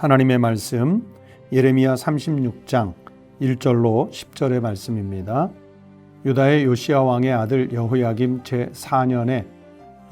하나님의 말씀 예레미야 36장 1절로 10절의 말씀입니다. 유다의 요시야 왕의 아들 여호야김 제4년에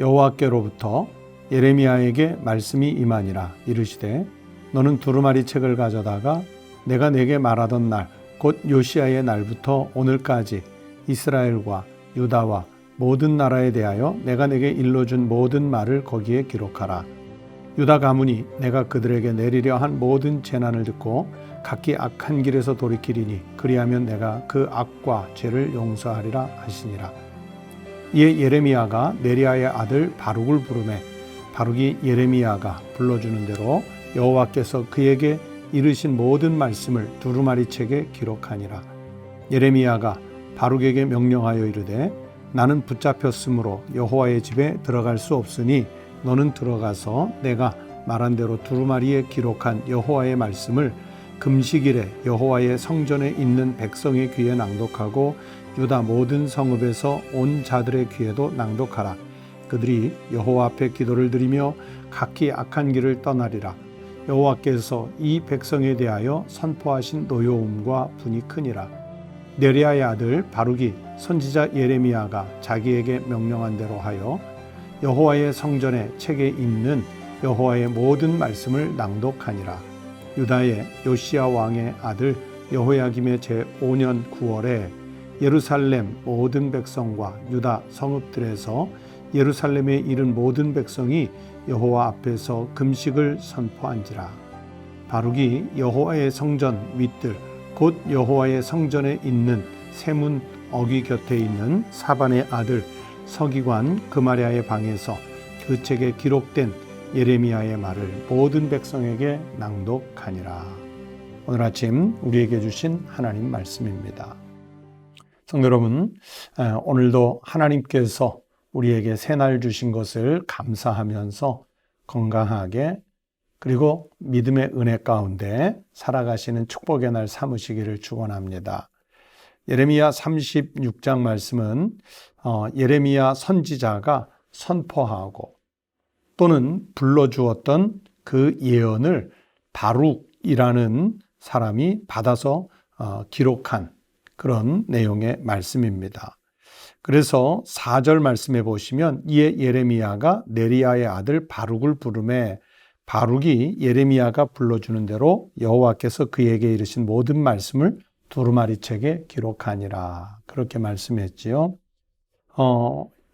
여호와께로부터 예레미야에게 말씀이 임하니라. 이르시되 너는 두루마리 책을 가져다가 내가 내게 말하던 날 곧 요시야의 날부터 오늘까지 이스라엘과 유다와 모든 나라에 대하여 내가 내게 일러준 모든 말을 거기에 기록하라. 유다 가문이 내가 그들에게 내리려 한 모든 재난을 듣고 각기 악한 길에서 돌이키리니 그리하면 내가 그 악과 죄를 용서하리라 하시니라. 이에 예레미야가 네리야의 아들 바룩을 부르매 바룩이 예레미야가 불러주는 대로 여호와께서 그에게 이르신 모든 말씀을 두루마리 책에 기록하니라. 예레미야가 바룩에게 명령하여 이르되 나는 붙잡혔으므로 여호와의 집에 들어갈 수 없으니 너는 들어가서 내가 말한 대로 두루마리에 기록한 여호와의 말씀을 금식일에 여호와의 성전에 있는 백성의 귀에 낭독하고 유다 모든 성읍에서 온 자들의 귀에도 낭독하라. 그들이 여호와 앞에 기도를 드리며 각기 악한 길을 떠나리라. 여호와께서 이 백성에 대하여 선포하신 노여움과 분이 크니라. 네리야의 아들 바룩이 선지자 예레미야가 자기에게 명령한 대로 하여 여호와의 성전의 책에 있는 여호와의 모든 말씀을 낭독하니라. 유다의 요시야 왕의 아들 여호야김의 제5년 9월에 예루살렘 모든 백성과 유다 성읍들에서 예루살렘에 이른 모든 백성이 여호와 앞에서 금식을 선포한지라. 바룩이 여호와의 성전 윗들 곧 여호와의 성전에 있는 세문 어귀 곁에 있는 사반의 아들 서기관 그마랴의 방에서 그 책에 기록된 예레미야의 말을 모든 백성에게 낭독하니라. 오늘 아침 우리에게 주신 하나님 말씀입니다. 성도 여러분, 오늘도 하나님께서 우리에게 새날 주신 것을 감사하면서 건강하게 그리고 믿음의 은혜 가운데 살아가시는 축복의 날 삼으시기를 축원합니다. 예레미야 36장 말씀은 예레미야 선지자가 선포하고 또는 불러주었던 그 예언을 바룩이라는 사람이 받아서 기록한 그런 내용의 말씀입니다. 그래서 4절 말씀해 보시면 이에 예레미야가 네리야의 아들 바룩을 부르매 바룩이 예레미야가 불러주는 대로 여호와께서 그에게 이르신 모든 말씀을 두루마리 책에 기록하니라. 그렇게 말씀했지요.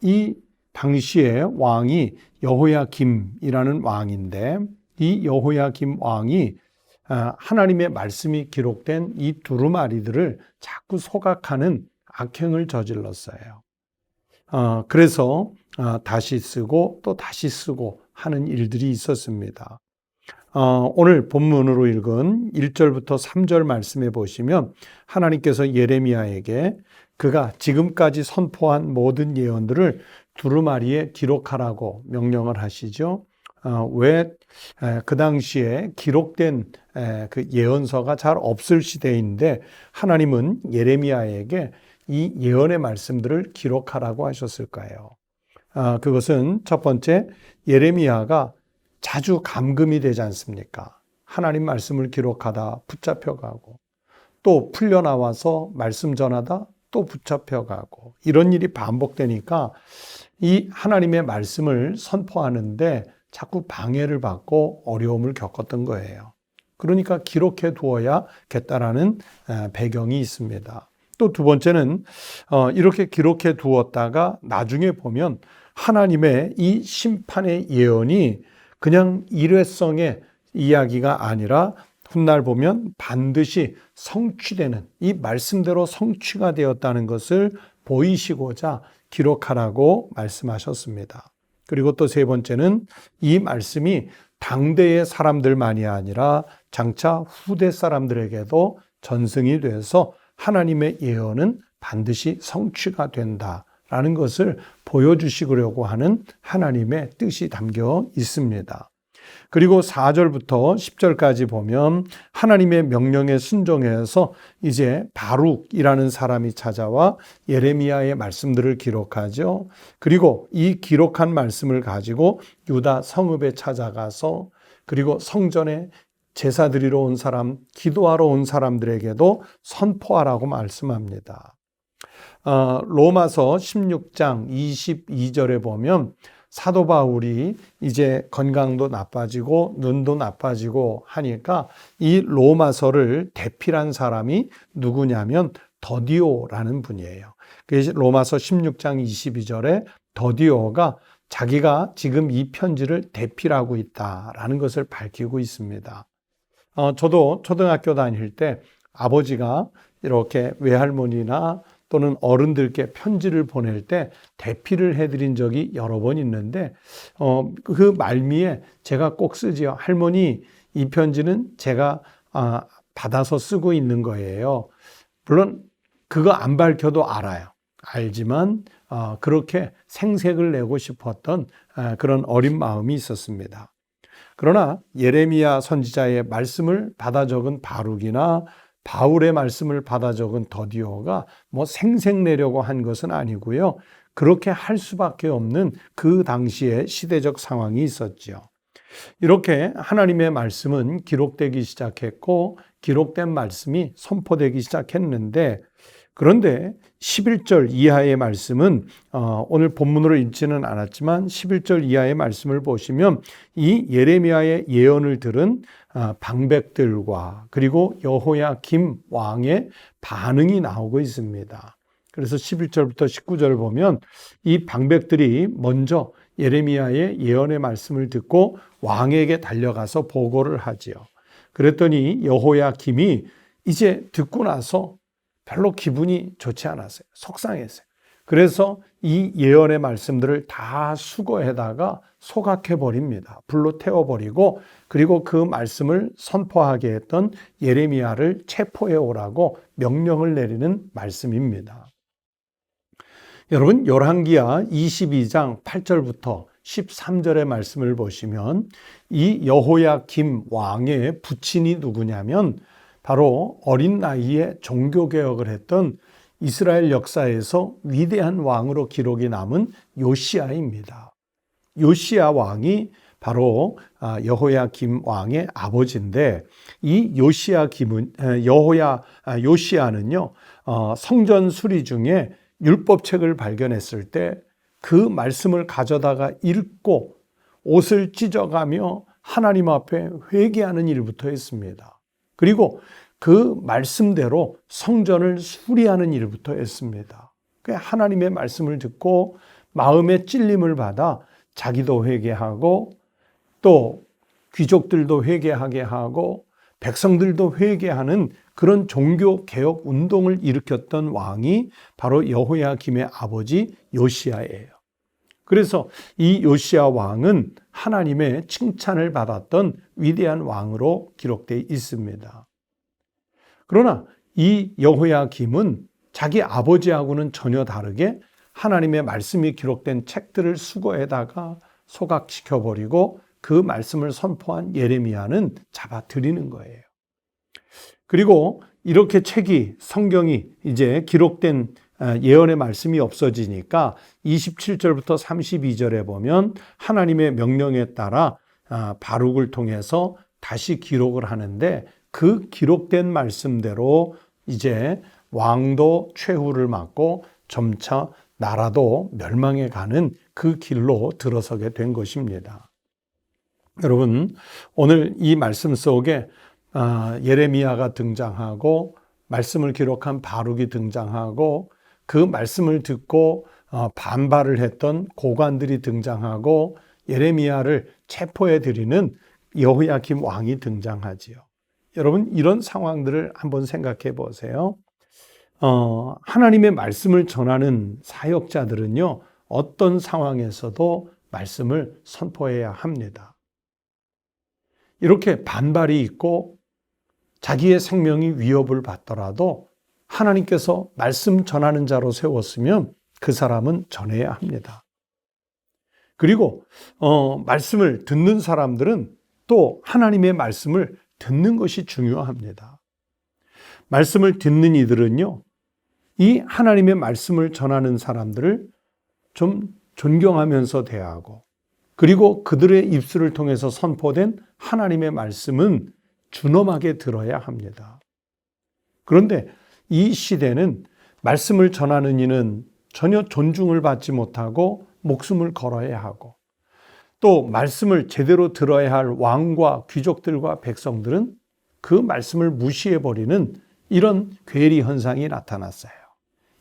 이 당시에 왕이 여호야김이라는 왕인데 이 여호야김 왕이 하나님의 말씀이 기록된 이 두루마리들을 자꾸 소각하는 악행을 저질렀어요. 그래서 다시 쓰고 또 다시 쓰고 하는 일들이 있었습니다. 오늘 본문으로 읽은 1절부터 3절 말씀해 보시면 하나님께서 예레미야에게 그가 지금까지 선포한 모든 예언들을 두루마리에 기록하라고 명령을 하시죠. 왜 그 당시에 기록된 그 예언서가 잘 없을 시대인데 하나님은 예레미야에게 이 예언의 말씀들을 기록하라고 하셨을까요? 그것은 첫 번째, 예레미야가 자주 감금이 되지 않습니까? 하나님 말씀을 기록하다 붙잡혀가고 또 풀려나와서 말씀 전하다 또 붙잡혀가고 이런 일이 반복되니까 이 하나님의 말씀을 선포하는데 자꾸 방해를 받고 어려움을 겪었던 거예요. 그러니까 기록해 두어야겠다라는 배경이 있습니다. 또 두 번째는 이렇게 기록해 두었다가 나중에 보면 하나님의 이 심판의 예언이 그냥 일회성의 이야기가 아니라 훗날 보면 반드시 성취되는 이 말씀대로 성취가 되었다는 것을 보이시고자 기록하라고 말씀하셨습니다. 그리고 또 세 번째는 이 말씀이 당대의 사람들만이 아니라 장차 후대 사람들에게도 전승이 돼서 하나님의 예언은 반드시 성취가 된다라는 것을 보여주시려고 하는 하나님의 뜻이 담겨 있습니다. 그리고 4절부터 10절까지 보면 하나님의 명령에 순종해서 이제 바룩이라는 사람이 찾아와 예레미야의 말씀들을 기록하죠. 그리고 이 기록한 말씀을 가지고 유다 성읍에 찾아가서 그리고 성전에 제사 드리러 온 사람, 기도하러 온 사람들에게도 선포하라고 말씀합니다. 로마서 16장 22절에 보면 사도 바울이 이제 건강도 나빠지고 눈도 나빠지고 하니까 이 로마서를 대필한 사람이 누구냐면 더디오라는 분이에요. 그래서 로마서 16장 22절에 더디오가 자기가 지금 이 편지를 대필하고 있다라는 것을 밝히고 있습니다. 저도 초등학교 다닐 때 아버지가 이렇게 외할머니나 또는 어른들께 편지를 보낼 때 대필을 해드린 적이 여러 번 있는데 그 말미에 제가 꼭 쓰지요. 할머니, 이 편지는 제가 받아서 쓰고 있는 거예요. 물론 그거 안 밝혀도 알아요. 알지만 그렇게 생색을 내고 싶었던 그런 어린 마음이 있었습니다. 그러나 예레미야 선지자의 말씀을 받아 적은 바룩이나 바울의 말씀을 받아 적은 더디오가 뭐 생색내려고 한 것은 아니고요. 그렇게 할 수밖에 없는 그 당시의 시대적 상황이 있었죠. 이렇게 하나님의 말씀은 기록되기 시작했고 기록된 말씀이 선포되기 시작했는데 그런데 11절 이하의 말씀은 오늘 본문으로 읽지는 않았지만 11절 이하의 말씀을 보시면 이 예레미야의 예언을 들은 방백들과 그리고 여호야김 왕의 반응이 나오고 있습니다. 그래서 11절부터 19절을 보면 이 방백들이 먼저 예레미야의 예언의 말씀을 듣고 왕에게 달려가서 보고를 하지요. 그랬더니 여호야김이 이제 듣고 나서 별로 기분이 좋지 않았어요. 속상했어요. 그래서 이 예언의 말씀들을 다 수거해다가 소각해 버립니다. 불로 태워버리고 그리고 그 말씀을 선포하게 했던 예레미야를 체포해 오라고 명령을 내리는 말씀입니다. 여러분 열왕기하 22장 8절부터 13절의 말씀을 보시면 이 여호야김 왕의 부친이 누구냐면 바로 어린 나이에 종교개혁을 했던 이스라엘 역사에서 위대한 왕으로 기록이 남은 요시야입니다. 요시야 왕이 바로 여호야김 왕의 아버지인데 이 요시야는요 성전 수리 중에 율법책을 발견했을 때 그 말씀을 가져다가 읽고 옷을 찢어가며 하나님 앞에 회개하는 일부터 했습니다. 그리고 그 말씀대로 성전을 수리하는 일부터 했습니다. 하나님의 말씀을 듣고 마음의 찔림을 받아 자기도 회개하고 또 귀족들도 회개하게 하고 백성들도 회개하는 그런 종교 개혁 운동을 일으켰던 왕이 바로 여호야김의 아버지 요시야예요. 그래서 이 요시야 왕은 하나님의 칭찬을 받았던 위대한 왕으로 기록되어 있습니다. 그러나 이 여호야김은 자기 아버지하고는 전혀 다르게 하나님의 말씀이 기록된 책들을 수거해다가 소각시켜버리고 그 말씀을 선포한 예레미야는 잡아들이는 거예요. 그리고 이렇게 성경이 이제 기록된 예언의 말씀이 없어지니까 27절부터 32절에 보면 하나님의 명령에 따라 바룩을 통해서 다시 기록을 하는데 그 기록된 말씀대로 이제 왕도 최후를 맞고 점차 나라도 멸망해 가는 그 길로 들어서게 된 것입니다. 여러분, 오늘 이 말씀 속에 예레미야가 등장하고 말씀을 기록한 바룩이 등장하고 그 말씀을 듣고 반발을 했던 고관들이 등장하고 예레미야를 체포해 드리는 여호야김 왕이 등장하지요. 여러분 이런 상황들을 한번 생각해 보세요. 하나님의 말씀을 전하는 사역자들은요 어떤 상황에서도 말씀을 선포해야 합니다. 이렇게 반발이 있고 자기의 생명이 위협을 받더라도 하나님께서 말씀 전하는 자로 세웠으면 그 사람은 전해야 합니다. 그리고 말씀을 듣는 사람들은 또 하나님의 말씀을 듣는 것이 중요합니다. 말씀을 듣는 이들은요, 이 하나님의 말씀을 전하는 사람들을 좀 존경하면서 대하고 그리고 그들의 입술을 통해서 선포된 하나님의 말씀은 준엄하게 들어야 합니다. 그런데 이 시대는 말씀을 전하는 이는 전혀 존중을 받지 못하고 목숨을 걸어야 하고, 또 말씀을 제대로 들어야 할 왕과 귀족들과 백성들은 그 말씀을 무시해버리는 이런 괴리 현상이 나타났어요.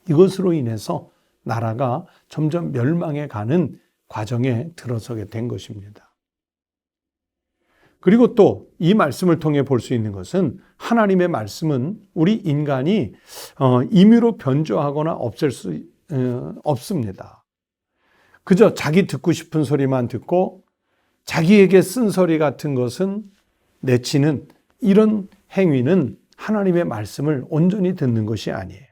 이것으로 인해서 나라가 점점 멸망해 가는 과정에 들어서게 된 것입니다. 그리고 또 이 말씀을 통해 볼 수 있는 것은 하나님의 말씀은 우리 인간이 임의로 변조하거나 없앨 수 없습니다. 그저 자기 듣고 싶은 소리만 듣고 자기에게 쓴소리 같은 것은 내치는 이런 행위는 하나님의 말씀을 온전히 듣는 것이 아니에요.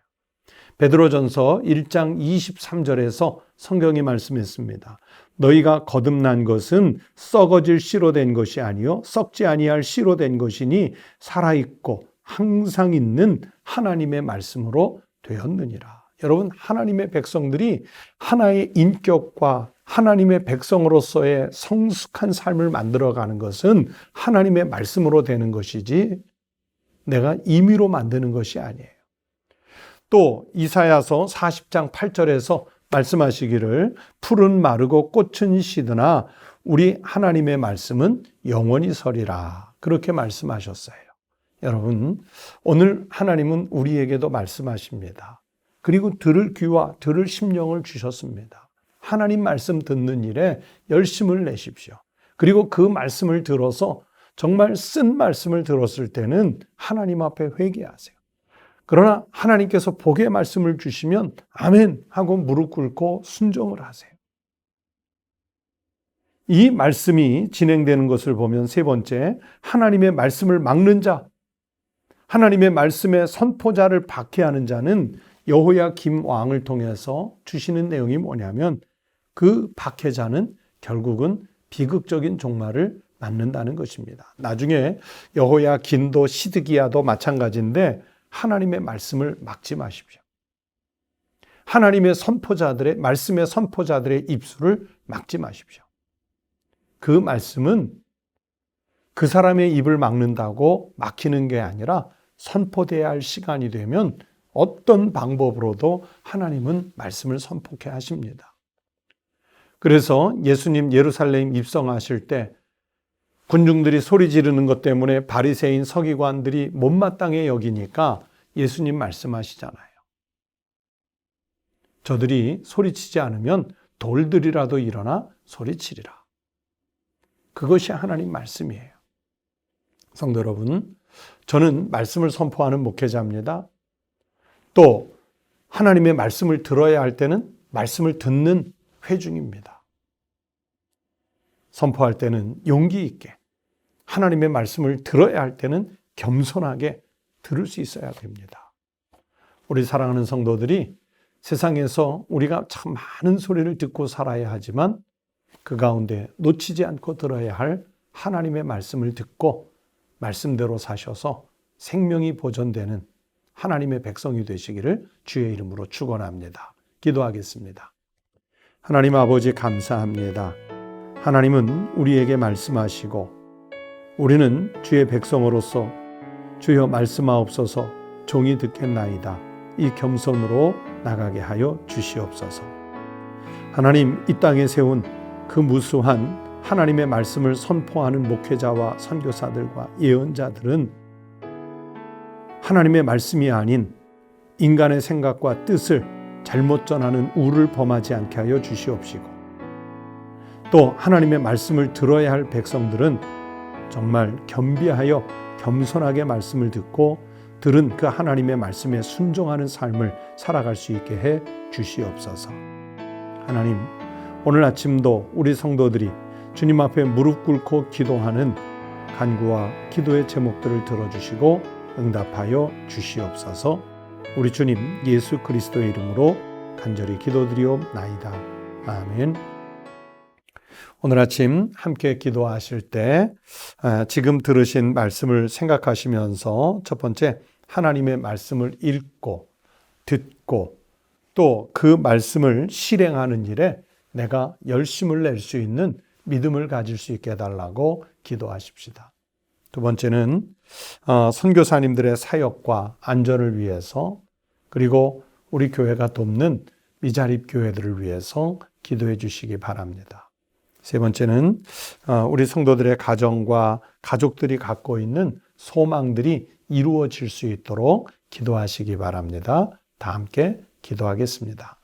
베드로전서 1장 23절에서 성경이 말씀했습니다. 너희가 거듭난 것은 썩어질 씨로 된 것이 아니요 썩지 아니할 씨로 된 것이니 살아있고 항상 있는 하나님의 말씀으로 되었느니라. 여러분, 하나님의 백성들이 하나의 인격과 하나님의 백성으로서의 성숙한 삶을 만들어가는 것은 하나님의 말씀으로 되는 것이지 내가 임의로 만드는 것이 아니에요. 또 이사야서 40장 8절에서 말씀하시기를 풀은 마르고 꽃은 시드나 우리 하나님의 말씀은 영원히 서리라. 그렇게 말씀하셨어요. 여러분, 오늘 하나님은 우리에게도 말씀하십니다. 그리고 들을 귀와 들을 심령을 주셨습니다. 하나님 말씀 듣는 일에 열심을 내십시오. 그리고 그 말씀을 들어서 정말 쓴 말씀을 들었을 때는 하나님 앞에 회개하세요. 그러나 하나님께서 복의 말씀을 주시면 아멘 하고 무릎 꿇고 순종을 하세요. 이 말씀이 진행되는 것을 보면 세 번째, 하나님의 말씀을 막는 자, 하나님의 말씀의 선포자를 박해하는 자는 여호야김 왕을 통해서 주시는 내용이 뭐냐면 그 박해자는 결국은 비극적인 종말을 맞는다는 것입니다. 나중에 여호야긴도 시드기야도 마찬가지인데 하나님의 말씀을 막지 마십시오. 하나님의 선포자들의 말씀의 선포자들의 입술을 막지 마십시오. 그 말씀은 그 사람의 입을 막는다고 막히는 게 아니라 선포돼야 할 시간이 되면 어떤 방법으로도 하나님은 말씀을 선포케 하십니다. 그래서 예수님 예루살렘 입성하실 때 군중들이 소리 지르는 것 때문에 바리새인 서기관들이 못마땅해 여기니까 예수님 말씀하시잖아요. 저들이 소리치지 않으면 돌들이라도 일어나 소리치리라. 그것이 하나님 말씀이에요. 성도 여러분, 저는 말씀을 선포하는 목회자입니다. 또 하나님의 말씀을 들어야 할 때는 말씀을 듣는 회중입니다. 선포할 때는 용기 있게, 하나님의 말씀을 들어야 할 때는 겸손하게 들을 수 있어야 됩니다. 우리 사랑하는 성도들이 세상에서 우리가 참 많은 소리를 듣고 살아야 하지만 그 가운데 놓치지 않고 들어야 할 하나님의 말씀을 듣고 말씀대로 사셔서 생명이 보존되는 하나님의 백성이 되시기를 주의 이름으로 축원합니다. 기도하겠습니다. 하나님 아버지 감사합니다. 하나님은 우리에게 말씀하시고 우리는 주의 백성으로서 주여 말씀하옵소서 종이 듣겠나이다. 이 겸손으로 나가게 하여 주시옵소서. 하나님, 이 땅에 세운 그 무수한 하나님의 말씀을 선포하는 목회자와 선교사들과 예언자들은 하나님의 말씀이 아닌 인간의 생각과 뜻을 잘못 전하는 우를 범하지 않게 하여 주시옵시고, 또 하나님의 말씀을 들어야 할 백성들은 정말 겸비하여 겸손하게 말씀을 듣고 들은 그 하나님의 말씀에 순종하는 삶을 살아갈 수 있게 해 주시옵소서. 하나님, 오늘 아침도 우리 성도들이 주님 앞에 무릎 꿇고 기도하는 간구와 기도의 제목들을 들어주시고 응답하여 주시옵소서. 우리 주님 예수 그리스도의 이름으로 간절히 기도드리옵나이다. 아멘. 오늘 아침 함께 기도하실 때 지금 들으신 말씀을 생각하시면서 첫 번째, 하나님의 말씀을 읽고 듣고 또 그 말씀을 실행하는 일에 내가 열심을 낼 수 있는 믿음을 가질 수 있게 해달라고 기도하십시다. 두 번째는 선교사님들의 사역과 안전을 위해서, 그리고 우리 교회가 돕는 미자립 교회들을 위해서 기도해 주시기 바랍니다. 세 번째는 우리 성도들의 가정과 가족들이 갖고 있는 소망들이 이루어질 수 있도록 기도하시기 바랍니다. 다 함께 기도하겠습니다.